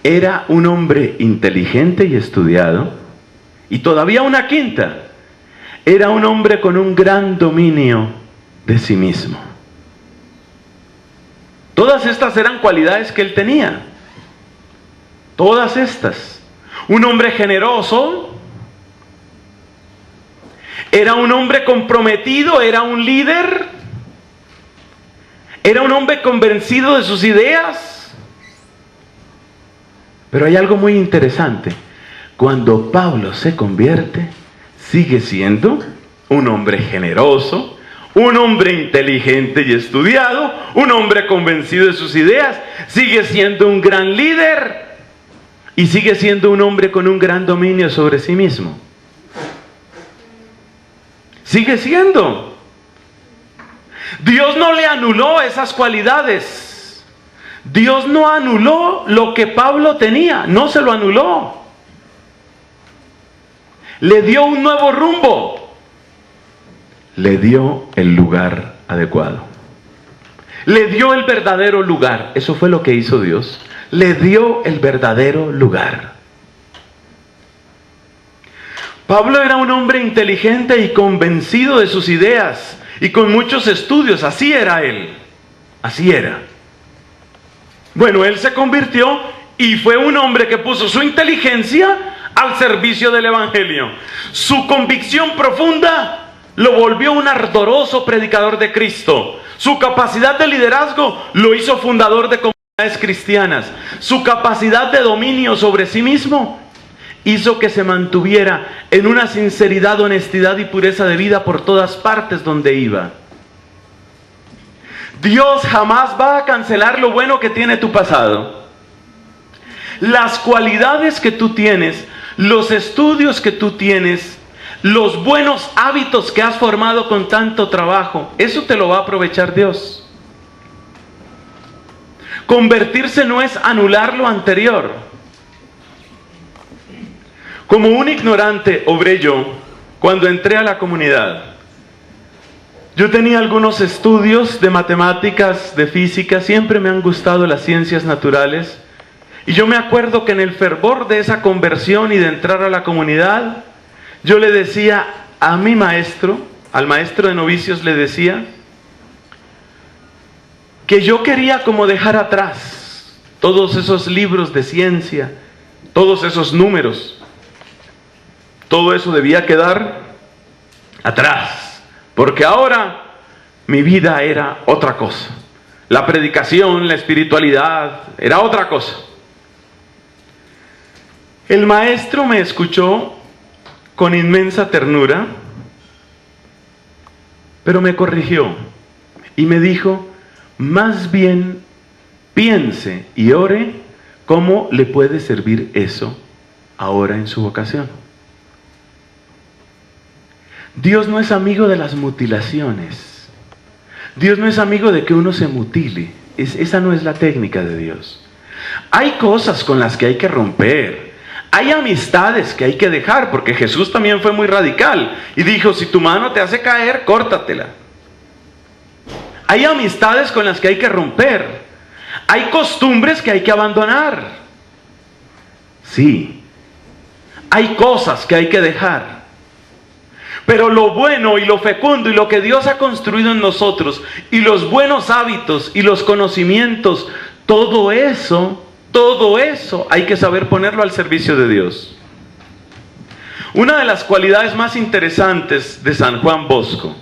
Era un hombre inteligente y estudiado. Y todavía una quinta. Era un hombre con un gran dominio de sí mismo. Todas estas eran cualidades que él tenía. Todas estas. Un hombre generoso. Era un hombre comprometido. Era un líder. Era un hombre convencido de sus ideas. Pero hay algo muy interesante. Cuando Pablo se convierte, sigue siendo un hombre generoso, un hombre inteligente y estudiado, un hombre convencido de sus ideas, sigue siendo un gran líder y sigue siendo un hombre con un gran dominio sobre sí mismo. Sigue siendo. Dios no le anuló esas cualidades. Dios no anuló lo que Pablo tenía, no se lo anuló. Le dio un nuevo rumbo. Le dio el lugar adecuado. Le dio el verdadero lugar. Eso fue lo que hizo Dios. Le dio el verdadero lugar. Pablo era un hombre inteligente y convencido de sus ideas y con muchos estudios. Así era él. Así era. Bueno, él se convirtió y fue un hombre que puso su inteligencia al servicio del Evangelio. Su convicción profunda lo volvió un ardoroso predicador de Cristo. Su capacidad de liderazgo lo hizo fundador de comunidades cristianas. Su capacidad de dominio sobre sí mismo hizo que se mantuviera en una sinceridad, honestidad y pureza de vida por todas partes donde iba. Dios jamás va a cancelar lo bueno que tiene tu pasado. Las cualidades que tú tienes, los estudios que tú tienes, los buenos hábitos que has formado con tanto trabajo, eso te lo va a aprovechar Dios. Convertirse no es anular lo anterior. Como un ignorante obré yo cuando entré a la comunidad. Yo tenía algunos estudios de matemáticas, de física, siempre me han gustado las ciencias naturales. Y yo me acuerdo que en el fervor de esa conversión y de entrar a la comunidad, yo le decía a mi maestro, al maestro de novicios le decía, que yo quería como dejar atrás todos esos libros de ciencia, todos esos números. Todo eso debía quedar atrás, porque ahora mi vida era otra cosa. La predicación, la espiritualidad, era otra cosa. El maestro me escuchó con inmensa ternura, pero me corrigió y me dijo, más bien piense y ore cómo le puede servir eso ahora en su vocación. Dios no es amigo de las mutilaciones. Dios no es amigo de que uno se mutile. Esa no es la técnica de Dios. Hay cosas con las que hay que romper. Hay amistades que hay que dejar, porque Jesús también fue muy radical y dijo, si tu mano te hace caer, córtatela. Hay amistades con las que hay que romper. Hay costumbres que hay que abandonar. Sí. Hay cosas que hay que dejar. Pero lo bueno y lo fecundo y lo que Dios ha construido en nosotros y los buenos hábitos y los conocimientos, todo eso hay que saber ponerlo al servicio de Dios. Una de las cualidades más interesantes de San Juan Bosco,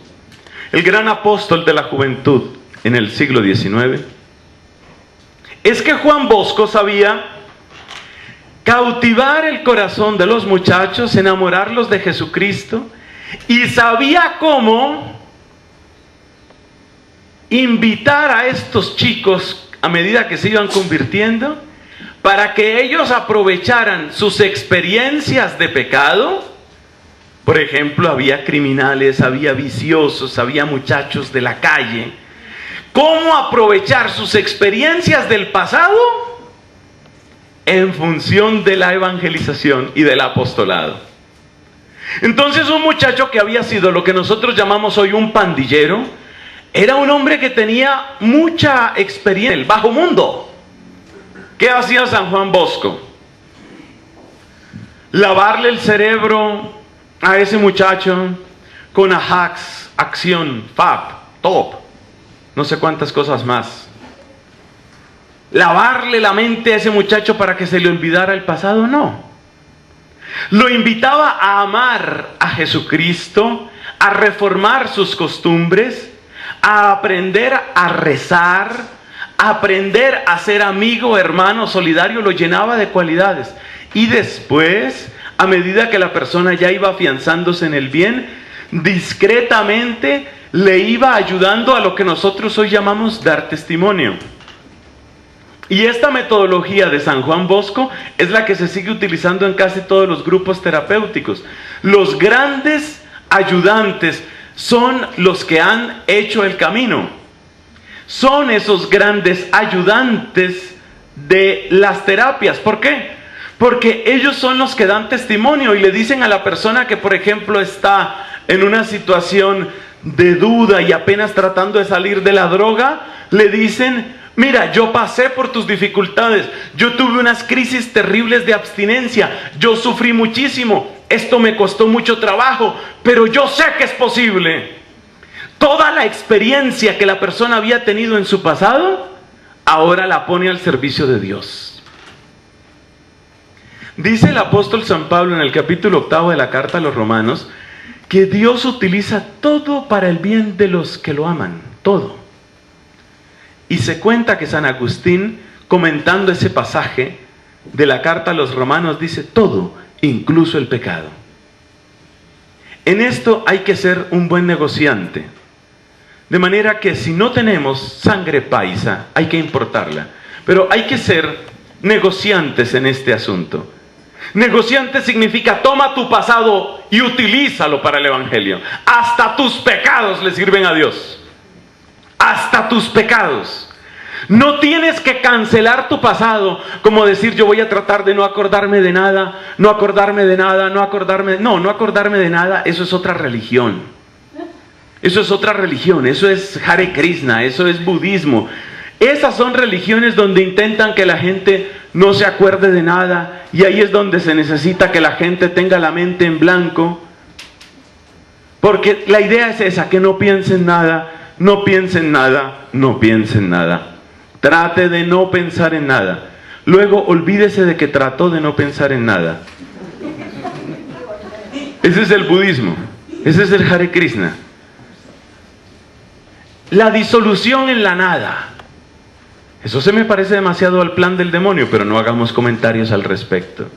el gran apóstol de la juventud en el siglo XIX, es que Juan Bosco sabía cautivar el corazón de los muchachos, enamorarlos de Jesucristo, y sabía cómo invitar a estos chicos a medida que se iban convirtiendo para que ellos aprovecharan sus experiencias de pecado. Por ejemplo, había criminales, había viciosos, había muchachos de la calle. ¿Cómo aprovechar sus experiencias del pasado en función de la evangelización y del apostolado? Entonces un muchacho que había sido lo que nosotros llamamos hoy un pandillero, era un hombre que tenía mucha experiencia en el bajo mundo. ¿Qué hacía San Juan Bosco? Lavarle el cerebro a ese muchacho con Ajax, Acción, Fab, Top, no sé cuántas cosas más. Lavarle la mente a ese muchacho para que se le olvidara el pasado, no. Lo invitaba a amar a Jesucristo, a reformar sus costumbres, a aprender a rezar, a aprender a ser amigo, hermano, solidario. Lo llenaba de cualidades. Y después, a medida que la persona ya iba afianzándose en el bien, discretamente le iba ayudando a lo que nosotros hoy llamamos dar testimonio. Y esta metodología de San Juan Bosco es la que se sigue utilizando en casi todos los grupos terapéuticos. Los grandes ayudantes son los que han hecho el camino. Son esos grandes ayudantes de las terapias. ¿Por qué? Porque ellos son los que dan testimonio y le dicen a la persona que, por ejemplo, está en una situación de duda y apenas tratando de salir de la droga, le dicen: mira, yo pasé por tus dificultades, yo tuve unas crisis terribles de abstinencia, yo sufrí muchísimo, esto me costó mucho trabajo, pero yo sé que es posible. Toda la experiencia que la persona había tenido en su pasado, ahora la pone al servicio de Dios. Dice el apóstol San Pablo en el capítulo 8 de la carta a los Romanos que Dios utiliza todo para el bien de los que lo aman, todo. Y se cuenta que San Agustín, comentando ese pasaje de la carta a los Romanos, dice todo, incluso el pecado. En esto hay que ser un buen negociante. De manera que si no tenemos sangre paisa, hay que importarla. Pero hay que ser negociantes en este asunto. Negociante significa toma tu pasado y utilízalo para el Evangelio. Hasta tus pecados le sirven a Dios. Hasta tus pecados. No tienes que cancelar tu pasado, como decir yo voy a tratar de no acordarme de nada, no acordarme de nada, no acordarme... No acordarme de nada, eso es otra religión. Eso es otra religión, eso es Hare Krishna, eso es budismo. Esas son religiones donde intentan que la gente no se acuerde de nada, y ahí es donde se necesita que la gente tenga la mente en blanco, porque la idea es esa, que no piensen nada, no piensen nada, no piensen nada. Trate de no pensar en nada. Luego olvídese de que trató de no pensar en nada. Ese es el budismo. Ese es el Hare Krishna. La disolución en la nada. Eso se me parece demasiado al plan del demonio, pero no hagamos comentarios al respecto.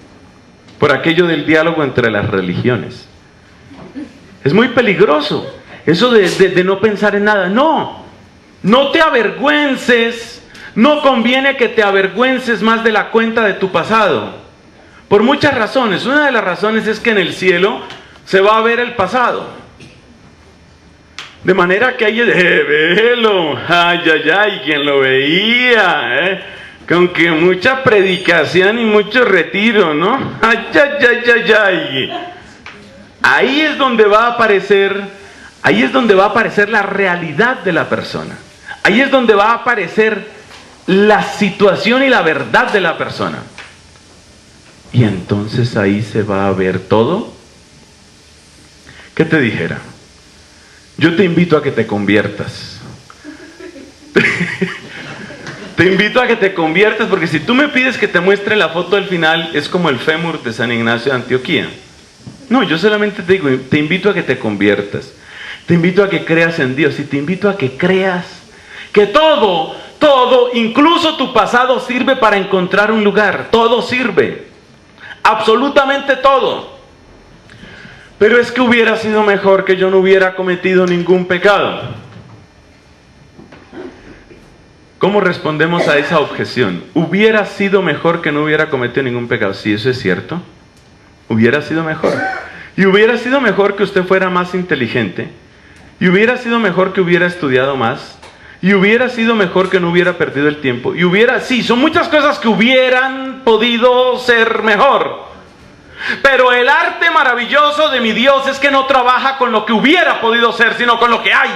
Por aquello del diálogo entre las religiones. Es muy peligroso. Eso de no pensar en nada. No te avergüences. No conviene que te avergüences más de la cuenta de tu pasado. Por muchas razones. Una de las razones es que en el cielo se va a ver el pasado. De manera que hay velo, quien lo veía, con que mucha predicación y mucho retiro, ¿no? Ahí es donde va a aparecer la realidad de la persona. Ahí es donde va a aparecer la situación y la verdad de la persona. Y entonces ahí se va a ver todo. ¿Qué te dijera? Yo te invito a que te conviertas. Te invito a que te conviertas, porque si tú me pides que te muestre la foto del final, es como el fémur de San Ignacio de Antioquía. No, yo solamente te digo, te invito a que te conviertas. Te invito a que creas en Dios y te invito a que creas que todo, incluso tu pasado, sirve para encontrar un lugar. Todo sirve. Absolutamente todo. Pero es que hubiera sido mejor que yo no hubiera cometido ningún pecado. ¿Cómo respondemos a esa objeción? Hubiera sido mejor que no hubiera cometido ningún pecado. Sí, eso es cierto. Hubiera sido mejor. Y hubiera sido mejor que usted fuera más inteligente. Y hubiera sido mejor que hubiera estudiado más. Y hubiera sido mejor que no hubiera perdido el tiempo. Sí, son muchas cosas que hubieran podido ser mejor. Pero el arte maravilloso de mi Dios es que no trabaja con lo que hubiera podido ser, sino con lo que hay.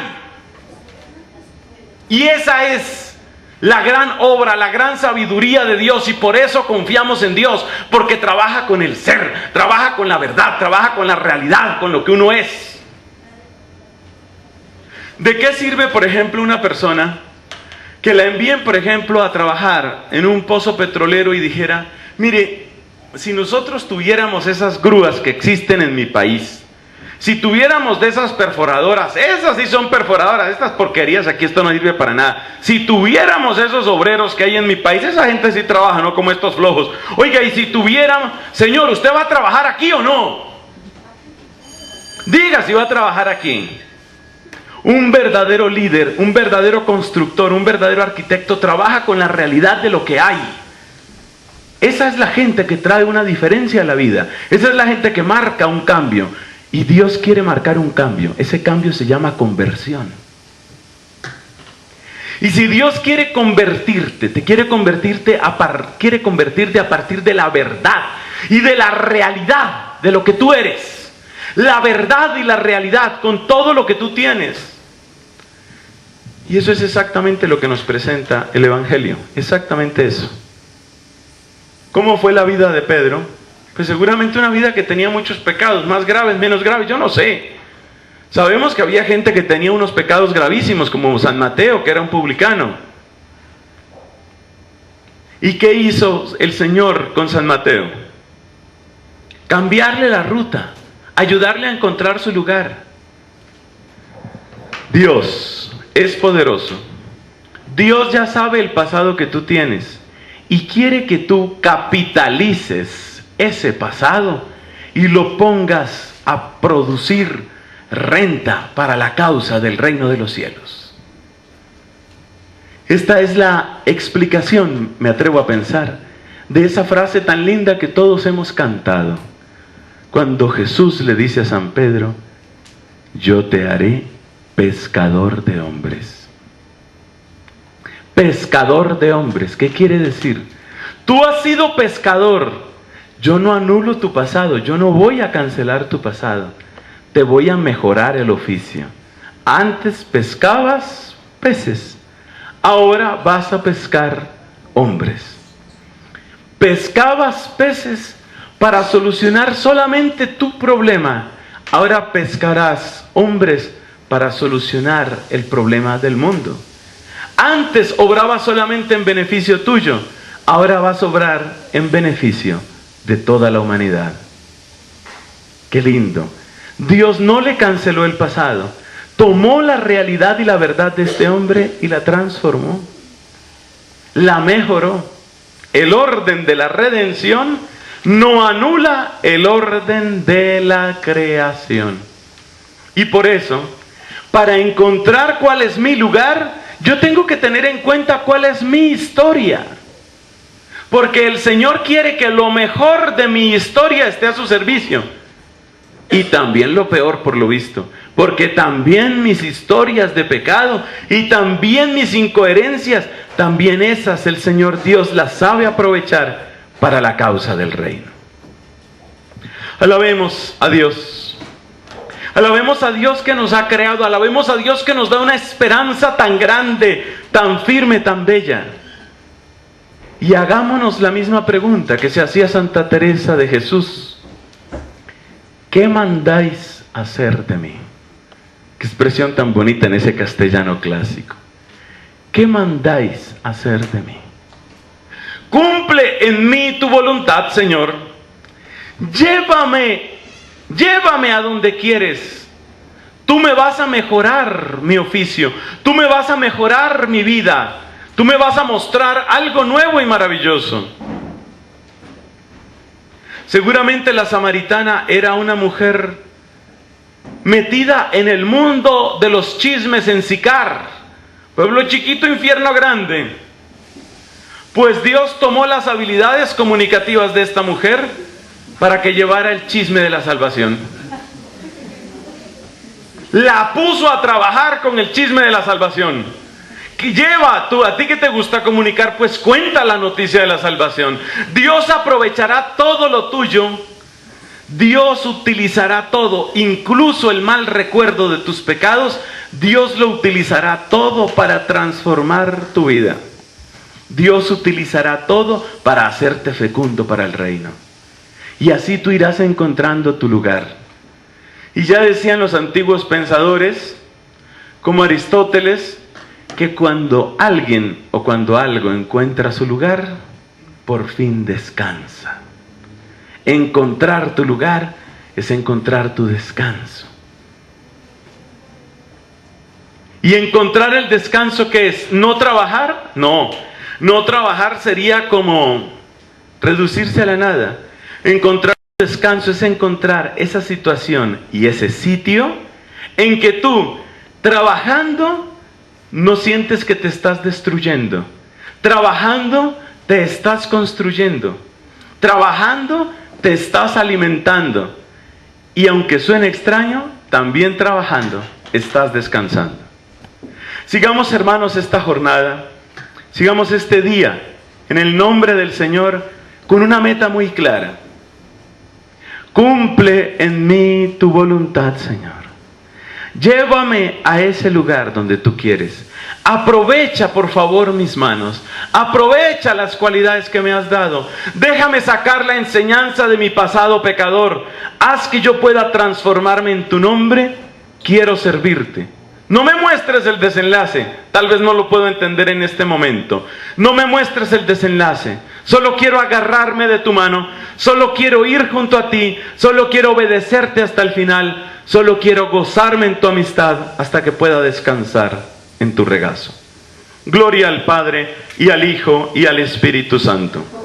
Y esa es la gran obra, la gran sabiduría de Dios, y por eso confiamos en Dios, porque trabaja con el ser, trabaja con la verdad, trabaja con la realidad, con lo que uno es. ¿De qué sirve, por ejemplo, una persona que la envíen, por ejemplo, a trabajar en un pozo petrolero y dijera, mire, si nosotros tuviéramos esas grúas que existen en mi país, si tuviéramos de esas perforadoras, esas sí son perforadoras, estas porquerías aquí, esto no sirve para nada. Si tuviéramos esos obreros que hay en mi país, esa gente sí trabaja, no como estos flojos. Oiga, y si tuviéramos, señor, ¿usted va a trabajar aquí o no? Diga si va a trabajar aquí. Un verdadero líder, un verdadero constructor, un verdadero arquitecto trabaja con la realidad de lo que hay. Esa es la gente que trae una diferencia a la vida. Esa es la gente que marca un cambio. Y Dios quiere marcar un cambio. Ese cambio se llama conversión. Y si Dios quiere convertirte, quiere convertirte a partir de la verdad y de la realidad de lo que tú eres. La verdad y la realidad con todo lo que tú tienes. Y eso es exactamente lo que nos presenta el Evangelio. Exactamente eso. ¿Cómo fue la vida de Pedro? Pues seguramente una vida que tenía muchos pecados, más graves, menos graves, yo no sé. Sabemos que había gente que tenía unos pecados gravísimos, como San Mateo, que era un publicano. ¿Y qué hizo el Señor con San Mateo? cambiarle la ruta, ayudarle a encontrar su lugar. Dios es poderoso. Dios ya sabe el pasado que tú tienes y quiere que tú capitalices ese pasado y lo pongas a producir renta para la causa del reino de los cielos. Esta es la explicación, me atrevo a pensar, de esa frase tan linda que todos hemos cantado. Cuando Jesús le dice a San Pedro, yo te haré pescador de hombres. Pescador de hombres, ¿qué quiere decir? Tú has sido pescador. Yo no anulo tu pasado, yo no voy a cancelar tu pasado. Te voy a mejorar el oficio. Antes pescabas peces, ahora vas a pescar hombres. Pescabas peces para solucionar solamente tu problema. Ahora pescarás hombres para solucionar el problema del mundo. Antes obrabas solamente en beneficio tuyo, ahora vas a obrar en beneficio de toda la humanidad. ¡Qué lindo! Dios no le canceló el pasado, tomó la realidad y la verdad de este hombre y la transformó, la mejoró. El orden de la redención no anula el orden de la creación. Y por eso, para encontrar cuál es mi lugar, yo tengo que tener en cuenta cuál es mi historia. Porque el Señor quiere que lo mejor de mi historia esté a su servicio. Y también lo peor, por lo visto. Porque también mis historias de pecado y también mis incoherencias, también esas el Señor Dios las sabe aprovechar para la causa del reino. Alabemos a Dios. Alabemos a Dios que nos ha creado. Alabemos a Dios que nos da una esperanza tan grande, tan firme, tan bella. Y hagámonos la misma pregunta que se hacía Santa Teresa de Jesús. ¿Qué mandáis hacer de mí? Qué expresión tan bonita en ese castellano clásico. ¿Qué mandáis hacer de mí? Cumple en mí tu voluntad, Señor. Llévame a donde quieres. Tú me vas a mejorar mi oficio. Tú me vas a mejorar mi vida. Tú me vas a mostrar algo nuevo y maravilloso. Seguramente la samaritana era una mujer metida en el mundo de los chismes en Sicar. Pueblo chiquito, infierno grande. Pues Dios tomó las habilidades comunicativas de esta mujer para que llevara el chisme de la salvación. La puso a trabajar con el chisme de la salvación. Lleva tú, a ti que te gusta comunicar, pues cuenta la noticia de la salvación. Dios aprovechará todo lo tuyo. Dios utilizará todo, incluso el mal recuerdo de tus pecados. Dios lo utilizará todo para transformar tu vida. Dios utilizará todo para hacerte fecundo para el reino. Y así tú irás encontrando tu lugar. Y ya decían los antiguos pensadores, como Aristóteles, que cuando alguien o cuando algo encuentra su lugar, por fin descansa. Encontrar tu lugar es encontrar tu descanso. ¿Y encontrar el descanso qué es? ¿No trabajar? No trabajar sería como reducirse a la nada. Encontrar el descanso es encontrar esa situación y ese sitio en que tú, trabajando, no sientes que te estás destruyendo. Trabajando, te estás construyendo. Trabajando, te estás alimentando. Y aunque suene extraño, también trabajando, estás descansando. Sigamos, hermanos, esta jornada. Sigamos este día en el nombre del Señor con una meta muy clara. Cumple en mí tu voluntad, Señor. Llévame a ese lugar donde tú quieres. Aprovecha, por favor, mis manos. Aprovecha las cualidades que me has dado. Déjame sacar la enseñanza de mi pasado pecador. Haz que yo pueda transformarme en tu nombre. Quiero servirte. No me muestres el desenlace. Tal vez no lo puedo entender en este momento. No me muestres el desenlace. Solo quiero agarrarme de tu mano. Solo quiero ir junto a ti. Solo quiero obedecerte hasta el final. Solo quiero gozarme en tu amistad hasta que pueda descansar en tu regazo. Gloria al Padre, y al Hijo, y al Espíritu Santo.